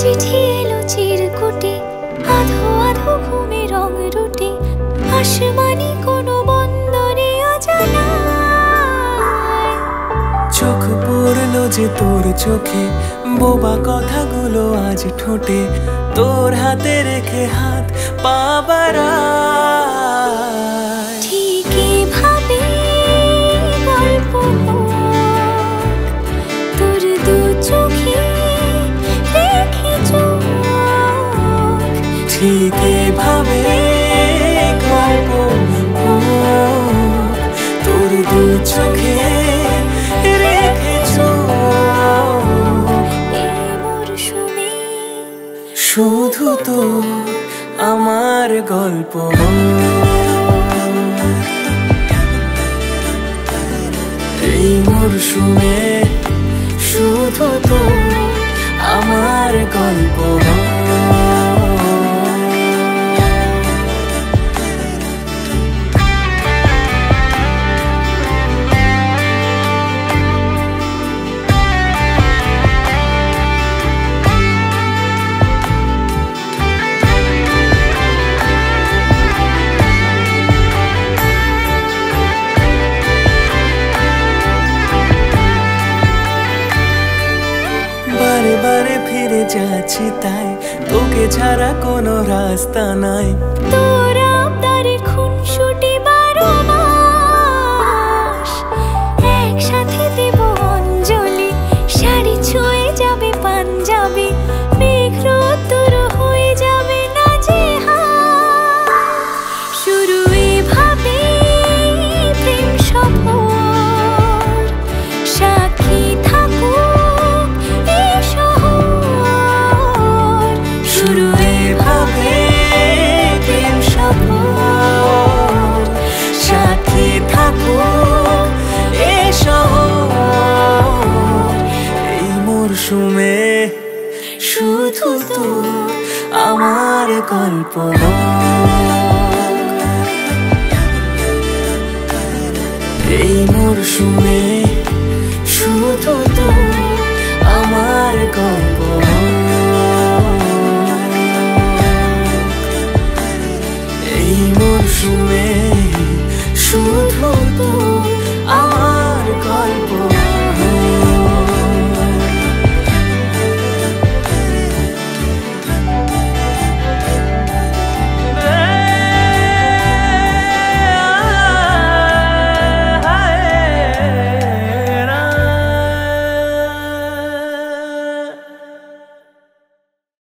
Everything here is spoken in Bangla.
চিঠি এলো চিরকুটে, আধো আধো ঘুমে রং রুটে, আসমানি কোনো বন্দরে অজানায়। চোখ পড়লো যে তোর চোখে, বোবা কথাগুলো আজ ঠোঁটে, তোর হাতে রেখে হাত পা বাড়ায়। ঠিক এভাবে গল্প হোক, তোর দু চোখে রেখে চোখ। ঠিক এভাবে গল্প হোক, তোর দু চোখে রেখে চোখ। এই মরশুমে শুধু তো আমার গল্প হোক, এই মরশুমে শুধু তো আমার গল্প হোক। বারে বারে ফিরে যাচ্ছি তাই, তোকে ছাড়া কোনো রাস্তা নাই। তোর আবদারে খুনসুটি 12 মাস, একসাথে দেব অঞ্জলি, শাড়ি ছুঁয়ে যাবে পাঞ্জাবি, মেঘ রোদ্দুর হয়ে যাবে নাজেহাল। শুরু এভাবে প্রেম সফর, সাক্ষী থাকুক এই শহর। শুরু এভাবে প্রেম সফর, সাথী থাকুক এ শহর। এই মরশুমে শুধু তো আমার গল্প হোক, এই মরশুমে শুধু তো আমার গল্প।